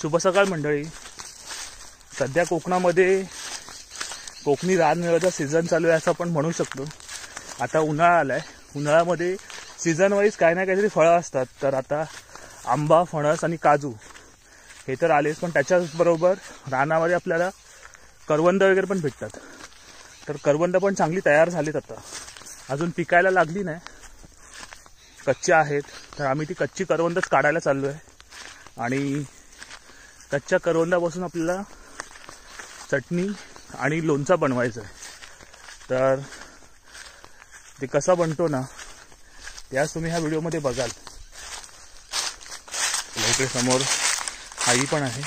शुभ सकाळ मंडळी. सध्या कोकणामध्ये कोकणी रानमेव्याचा सीझन चालू आहे असं आपण म्हणू शकतो. आता उन्हाळा आलाय. उन्हाळ्यामध्ये सीझन वाईज काही ना काहीतरी फळं असतात. तर आता आंबा, फणस आणि काजू हे तर आलेच, पण त्याच्याचबरोबर रानामध्ये आपल्याला करवंद वगैरे पण भेटतात. तर करवंद पण चांगली तयार झालीत. आता अजून पिकायला लागली नाही, कच्ची आहेत. तर आम्ही ती कच्ची करवंदच काढायला चाललो आहे. आणि कच्च्या करवंदापासून आपल्याला चटणी आणि लोणचं बनवायचं आहे. तर ते कसा बनतो ना, त्याच तुम्ही ह्या व्हिडिओमध्ये बघाल. इकडे समोर आई पण आहे.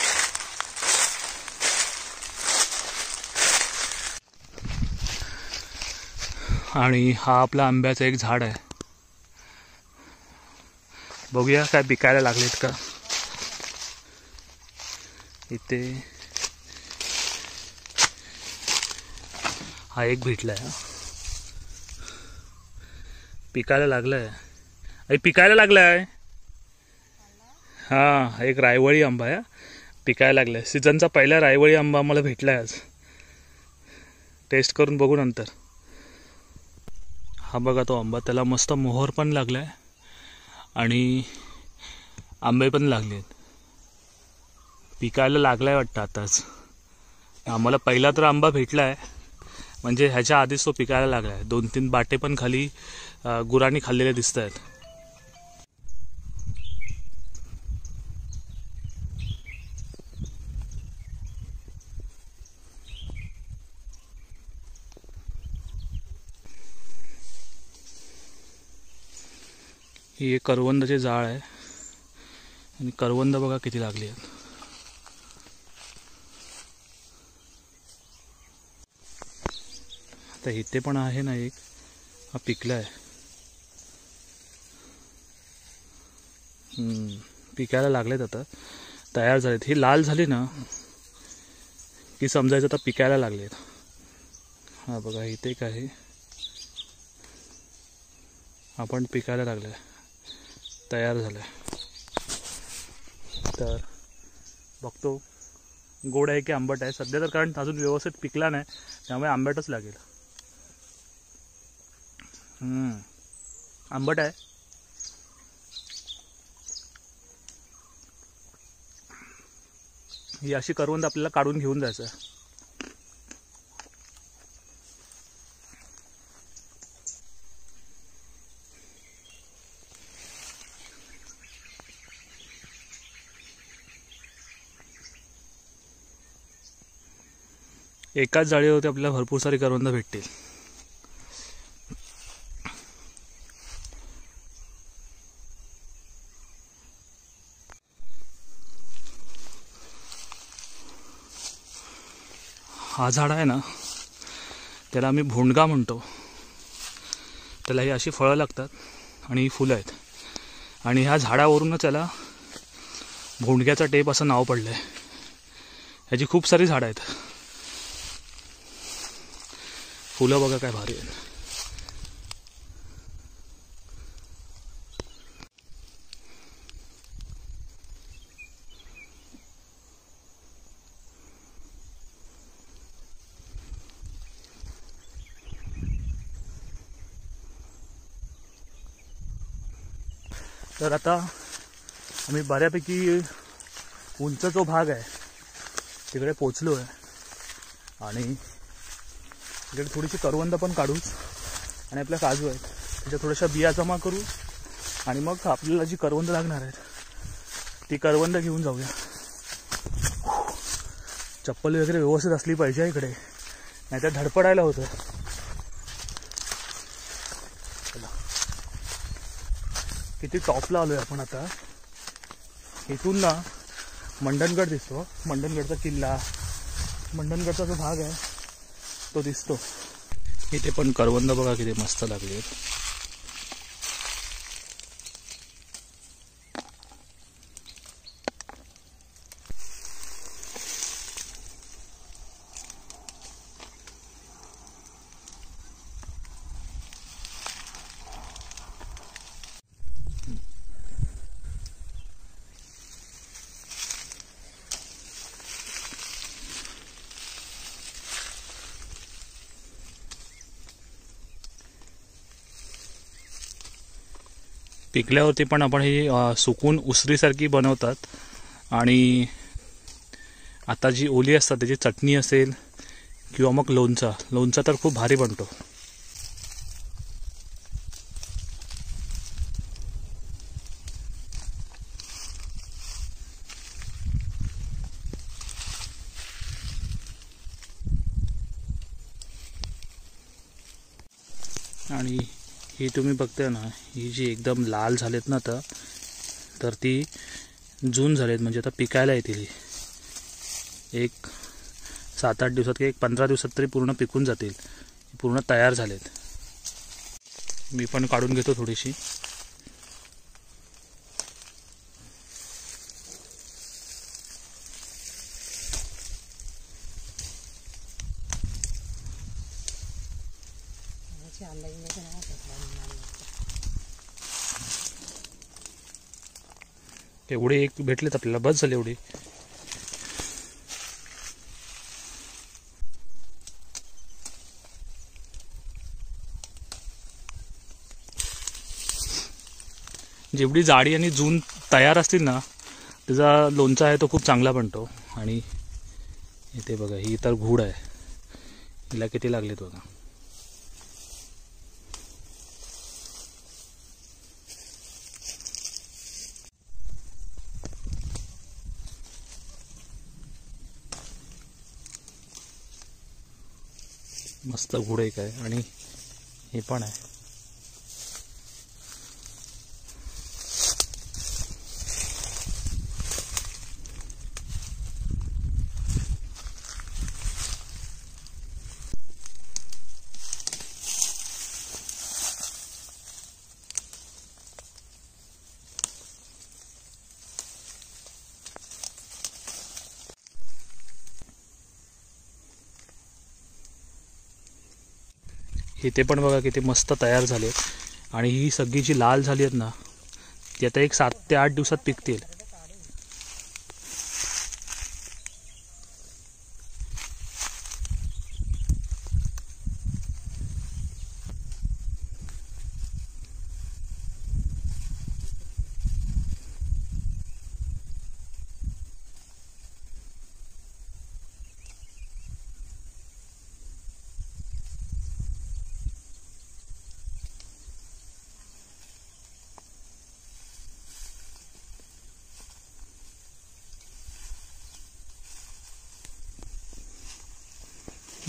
आणि हा आपला आंब्याचं एक झाड आहे. बघूया काय पिकायला लागलेत का. इथे हा एक भेटलाय. पिकायला लागलाय. पिकायला लागलाय. हा एक रायवळी आंबा आहे. पिकायला लागलाय. सीझनचा पहिला रायवळी आंबा आम्हाला भेटलाय आज. टेस्ट करून बघू नंतर. हा बघा तो आंबा, त्याला मस्त मोहर पण लागलाय आणि आंबे पण लागलेत. पिकायला लागलाय वाटतं आताच. आम्हाला पहिला तर आंबा भेटलाय, म्हणजे ह्याच्या आधीच तो पिकायला लागलाय. 2-3 बाटे पण खाली गुरांनी खाल्लेले दिसत आहेत. ही एक करवंदाचे जाळ आहे आणि करवंद बघा किती लागली आहेत. आता इथे पण आहे ना एक, हा पिकलाय. पिकायला लागलेत, आता तयार झालेत. ही लाल झाली ना की समजायचं आता पिकायला लागलेत. हा बघा इथे एक आहे, हा पण पिकायला लागलाय, तयार झालाय. तर बघतो गोड आहे की आंबट आहे. सध्या तर कारण अजून व्यवस्थित पिकला नाही, त्यामुळे आंबटच लागेल. आंबट आहे. ही अशी करवंद आपल्याला काढून घेऊन जायचं आहे. एकाच जाळीवरती आपल्याला भरपूर सारी करवंद भेटतील. हा झाड आहे ना, त्याला आम्ही भोंडगा म्हणतो. त्याला ही अशी फळं लागतात आणि ही फुलं आहेत. आणि ह्या झाडावरूनच त्याला भोंडग्याचा टेप असं नाव पडलं आहे. ह्याची खूप सारी झाडं आहेत. फुलं बघा काय भारी आहेत. तर आता आम्ही बऱ्यापैकी उंच जो भाग आहे तिकडे पोचलो आहे. आणि तिकडे थोडीशी करवंद पण काढूच. आणि आपल्या काजू आहेत, त्याच्या थोड्याशा बिया जमा करू. आणि मग आपल्याला जी करवंद लागणार आहेत ती करवंद घेऊन जाऊया. चप्पल वगैरे व्यवस्थित असली पाहिजे इकडे, नाहीतर धडपडायला होतं. किती टॉपला आलोय आपण आता. इथून ना मंडणगड दिसतो. मंडणगडचा किल्ला, मंडणगडचा जो भाग आहे तो दिसतो. इथे पण करवंद बघा किती मस्त लागली आहेत. पिकल्यावरती पण आपण ही सुकून उसरीसारखी बनवतात आणि आता जी ओली असतात त्याची चटणी असेल किंवा मग लोणचा तर खूप भारी बनतो. आणि ही तुम्ही बघताय ना, ही जी एकदम लाल झालेत ना तर ती जून झालेत म्हणजे आता पिकायला येतील. एक 7-8 दिवसात किंवा 15 दिवसात तरी पूर्ण पिकून जातील, पूर्ण तयार झालेत. मी पण काढून घेतो थोडीशी. एवढे एक भेटलेत आपल्याला, बस झाले एवढे. जेवढी जाडी आणि जून तयार असतील ना त्याचा लोणचा आहे तो खूप चांगला बनतो. आणि इथे बघा, ही तर घूड आहे, हिला किती लागलेत बघा. मस्त घूड एक आहे आणि हे पण आहे. इथे पण बघा किती मस्त तयार झाले. आणि ही सगळी जी लाल झाली आहेत ना ती आता एक 7 ते 8 दिवसात पिकतील.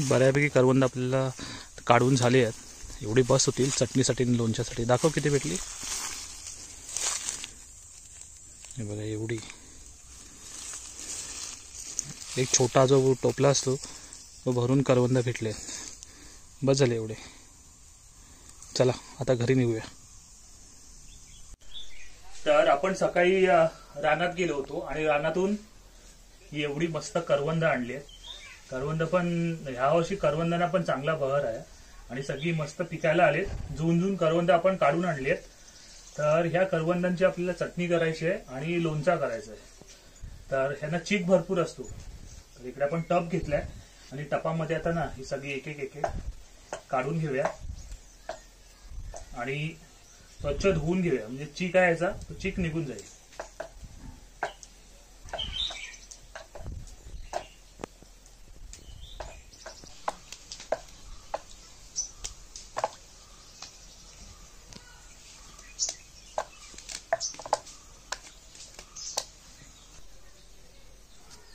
बऱ्यापैकी करवंद आपल्याला काढून झाले आहेत. एवढी बस होतील चटणीसाठी आणि लोणच्यासाठी. दाखव किती भेटली. हे बघा, एवढी. एक छोटा जो टोपला असतो तो भरून करवंद भेटले. बस झाले एवढे. चला आता घरी निघूया. तर आपण सकाळी रानात गेलो होतो आणि रानातून ही एवढी मस्त करवंद आणली. करवंद पण ह्या वर्षी करवंदांना पण चांगला बहर आहे आणि सगळी मस्त पिकायला आलेत. जून करवंद आपण काढून आणलेत. तर ह्या करवंदांची आपल्याला चटणी करायची आहे आणि लोणचा करायचा आहे. तर ह्यांना चीक भरपूर असतो. तर इकडे आपण टप घेतलाय आणि टपामध्ये आता ना ही सगळी एक एक काढून घेऊया आणि स्वच्छ धुवून घेऊया. म्हणजे चीक आहे याचा, तो चीक निघून जाईल.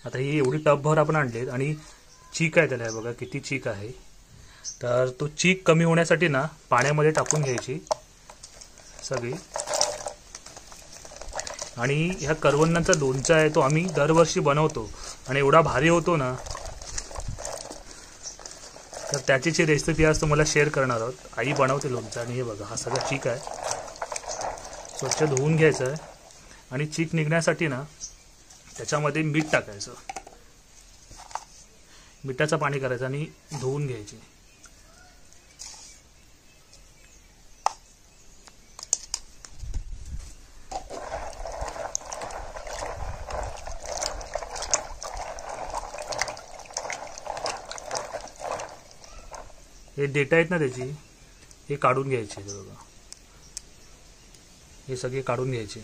आता ही एवढी टपभर आपण आणलेत आणि चीक आहे त्याला, बघा किती चीक आहे. तर तो चीक कमी होण्यासाठी ना पाण्यामध्ये टाकून घ्यायची सगळी. आणि ह्या करवंदांचा लोणचा आहे तो आम्ही दरवर्षी बनवतो आणि एवढा भारी होतो ना. तर त्याची रेसिपी आज तुम्हाला शेअर करणार आहोत. आई बनवते लोणचा. आणि हे बघा, हा सगळा चीक आहे, स्वच्छ धुवून घ्यायचा आहे आणि चीक निघण्यासाठी ना त्याच्यामध्ये मीठ टाकायचं. मिठाचं पाणी करायचं आणि धुवून घ्यायची. हे डेटा आहेत ना त्याची, हे काढून घ्यायचे बघा. हे सगळे काढून घ्यायचे.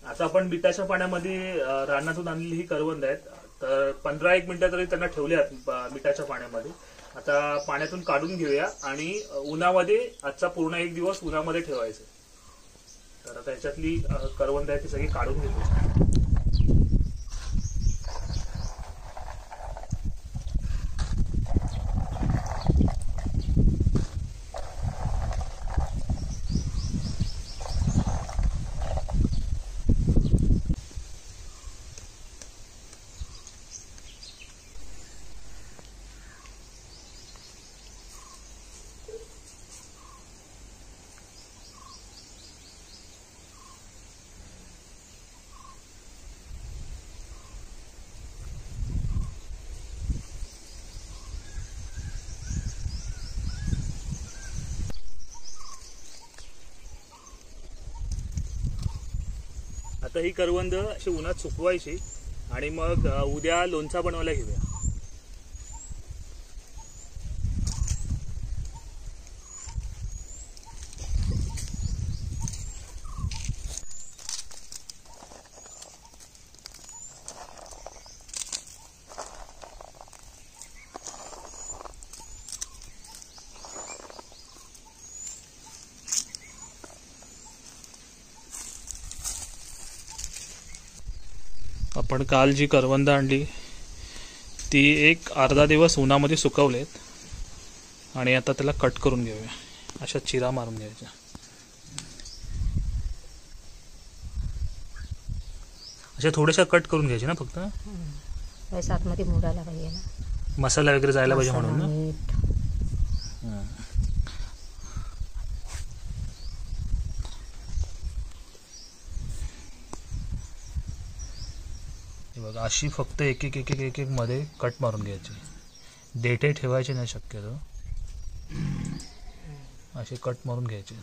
आता आपण मिठाच्या पाण्यामध्ये रानातून आणलेली ही करवंद आहेत. तर 15-1 मिनिटं तरी त्यांना ठेवल्यात मिठाच्या पाण्यामध्ये. आता पाण्यातून काढून घेऊया आणि उन्हामध्ये आजचा पूर्ण 1 दिवस उन्हामध्ये ठेवायचं. तर आता याच्यातली करवंद आहे ती सगळी काढून घेतो. आता ही करवंद अशी उन्हात सुकवायची आणि मग उद्या लोणचा बनवायला घेऊया. आपण काल जी करवंद आणली ती एक अर्धा दिवस उन्हामध्ये सुकवलेत आणि आता त्याला कट करून घेऊया. अशा चिरा मारून घ्यायच्या. अशा थोड्याशा कट करून घ्यायचे ना फक्त. आतमध्ये मुरायला पाहिजे ना, मसाला वगैरे जायला पाहिजे म्हणून ना. बघा अशी फक्त एक एक एक एक एक एक मध्ये कट मारून घ्यायची. देठे ठेवायचे नाही शक्यतो. असे कट मारून घ्यायचे.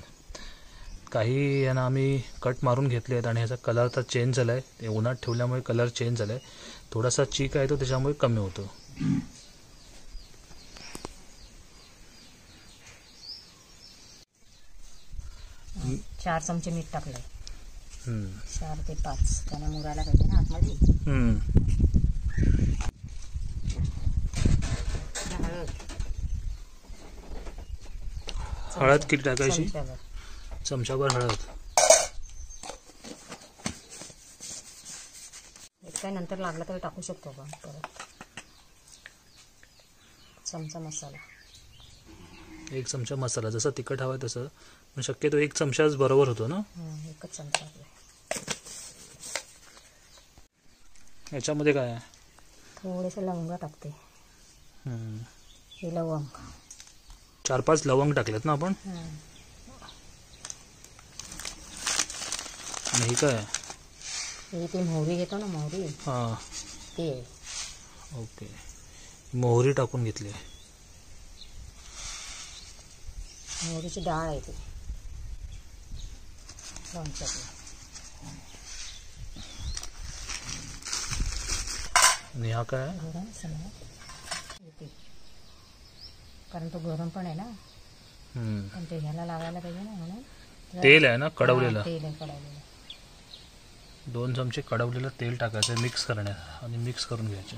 काही यांना आम्ही कट मारून घेतले आहेत आणि ह्याचा कलर तर चेंज झाला आहे. ते उन्हात ठेवल्यामुळे कलर चेंज झाला आहे. थोडासा चीक आहे तो त्याच्यामुळे कमी होतो. 4 चमचे मीठ टाकलंय. 4 ते 5 त्याने मुरायला पाहिजे ना आतमध्ये. हळद किती टाकायची? चमचाभर हळद. काय नंतर लागला तर टाकू शकतो आपण परत. चमचा मसाला, 1 चमचा मसाला. जसं तिखट हवं तसं, पण शक्यतो 1 चमचाच बरोबर होतो ना. 1 चमचा. याच्यामध्ये काय आहे? थोडेसे लवंग टाकते. हे लवंग 4-5 लवंग टाकलेत ना आपण. आणि काय आहे? हे ती मोहरी घेतो ना, मोहरी. हां, ते ओके. मोहरी टाकून घेतली. मोहरीची डाळ आहे ती लोणच्यातली. आणि हा काय? गरम मसाला. कारण तो गरम पण आहे ना, पण ते ह्याला लावायला पाहिजे ना म्हणून. तेल आहे ना कडवलेलं. तेल आहे कडवलेलं. 2 चमचे कडवलेलं तेल टाकायचं मिक्स करण्यात आणि मिक्स करून घ्यायचं.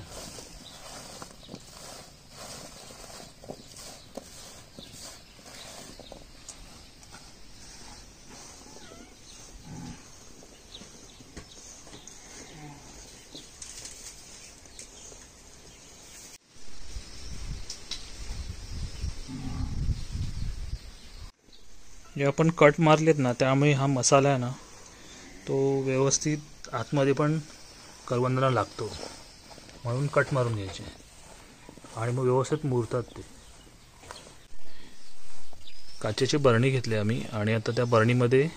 जे आपण कट मारलेत ना त्यामुळे हा मसाला आहे ना तो व्यवस्थित आतमध्ये पण करवंदाला लागतो, म्हणून कट मारून घ्यायचे आणि मग व्यवस्थित मुरतात ते. काचेची बरणी घेतली आम्ही आणि आता त्या बरणीमध्ये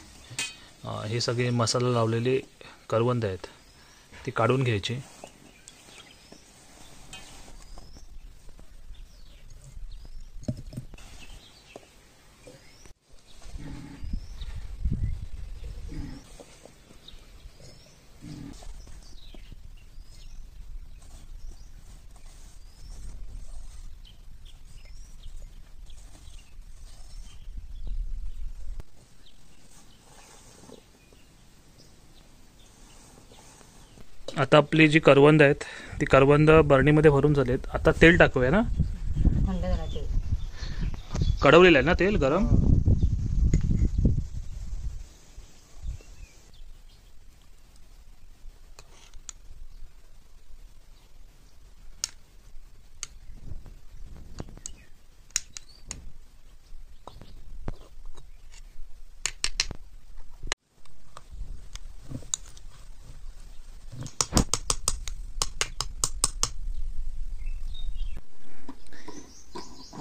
हे सगळे मसाला लावलेले करवंद आहेत ते काढून घ्यायचे. आता आपली जी करवंद आहेत ती करवंद बरणीमध्ये भरून झालेत. आता तेल टाकूया ना. थंड झाला तेल. कढवलेलं आहे ना तेल गरम.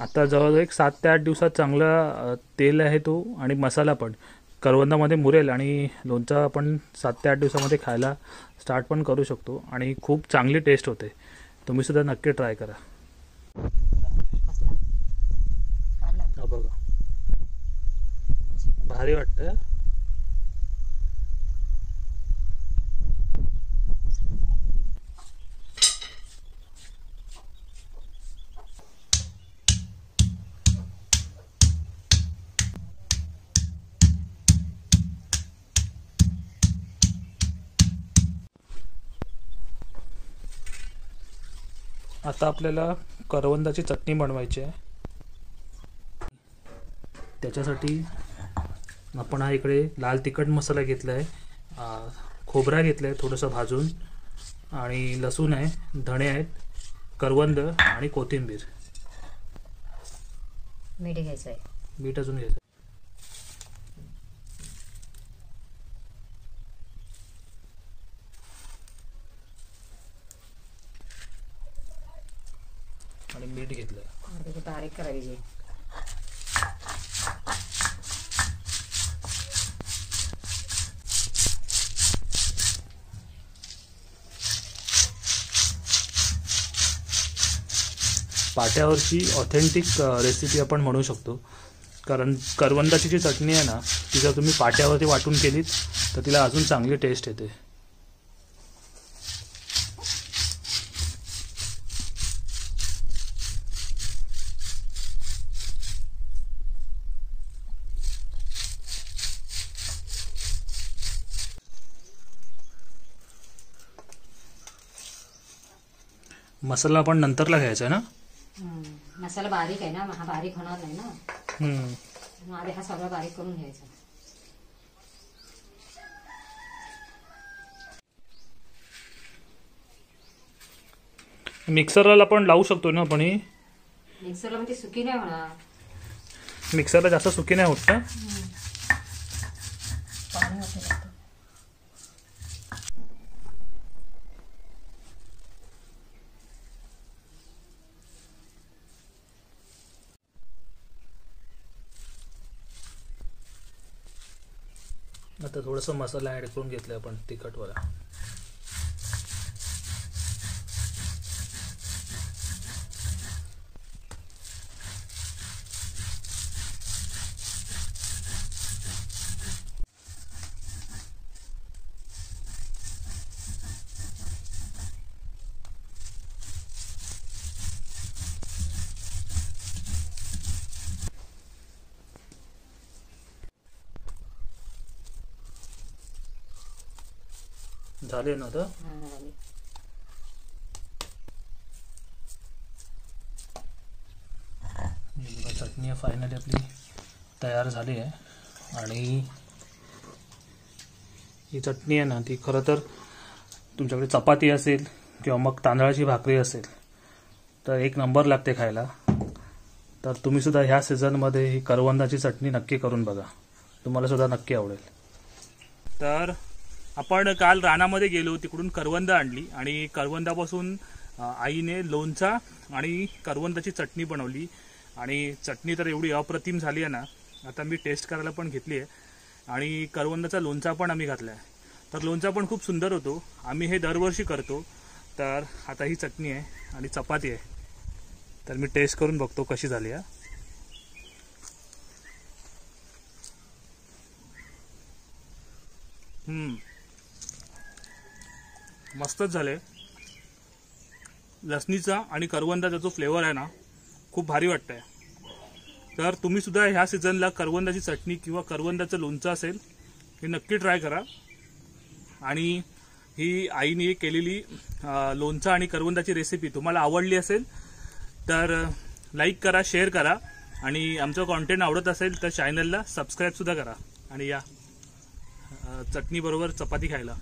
आता जवळजवळ एक 7 ते 8 दिवसात चांगला तेल आहे तो आणि मसाला पण करवंदामध्ये मुरेल आणि लोणचं आपण 7 ते 8 दिवसामध्ये खायला स्टार्ट पण करू शकतो आणि खूप चांगली टेस्ट होते. तुम्ही सुद्धा नक्की ट्राय करा. बघा भारी वाटतं. आता आपल्याला करवंदाची चटणी बनवायची आहे. त्याच्यासाठी आपण हा इकडे लाल तिखट मसाला घेतला आहे, खोबरा घेतला आहे थोडंसं भाजून, आणि लसूण आहे, धणे आहेत, करवंद आणि कोथिंबीर. मीठ घ्यायचं आहे. मीठ अजून घ्यायचं. आणि मीठ घेतलं. बारीक करायची. पाट्यावरची ऑथेंटिक रेसिपी आपण म्हणू शकतो, कारण करवंदाची जी चटणी आहे ना ती जर तुम्ही पाट्यावरती वाटून केलीत तर तिला अजून चांगली टेस्ट येते. मसाला आपण नंतरला घ्यायचा आहे ना. मसाला बारीक आहे ना, हा बारीक होणार नाही ना. आधी हा सगळा बारीक करून घ्यायचा. मिक्सरला आपण लावू शकतो ना आपण. ही मिक्सरला ती सुकी नाही होणार. मिक्सरला जास्त सुकी नाही होत ना. आता थोडंसं मसाला ॲड करून घेतला आपण तिखटवाला. झाले ना आता. चटणी फायनली आपली तयार झाली आहे. आणि ही चटणी आहे ना ती खरं तर तुमच्याकडे चपाती असेल किंवा मग तांदळाची भाकरी असेल तर एक नंबर लागते खायला. तर तुम्ही सुद्धा ह्या सीझनमध्ये ही करवंदाची चटणी नक्की करून बघा, तुम्हाला सुद्धा नक्की आवडेल. तर आपण काल रानामध्ये गेलो, तिकडून करवंद आणली आणि करवंदापासून आईने लोणचा आणि करवंदाची चटणी बनवली. आणि चटणी तर एवढी अप्रतिम झाली आहे ना, आता मी टेस्ट करायला पण घेतली आहे. आणि करवंदाचा लोणचा पण आम्ही घातला आहे. तर लोणचा पण खूप सुंदर होतो. आम्ही हे दरवर्षी करतो. तर आता ही चटणी आहे आणि चपाती आहे, तर मी टेस्ट करून बघतो कशी झाली आहे. मस्तच झाले. लसणीचा आणि करवंदाचा जो फ्लेवर आहे ना खूप भारी वाटतंय. तर तुम्ही सुद्धा ह्या सीझनला करवंदाची चटणी किंवा करवंदाचं लोणचं असेल हे नक्की ट्राय करा. आणि ही आईने केलेली लोणचं आणि करवंदाची रेसिपी तुम्हाला आवडली असेल तर लाईक करा, शेअर करा आणि आमचं कॉन्टेंट आवडत असेल तर चॅनलला सबस्क्राईब सुद्धा करा आणि या चटणी बरोबर चपाती खायला.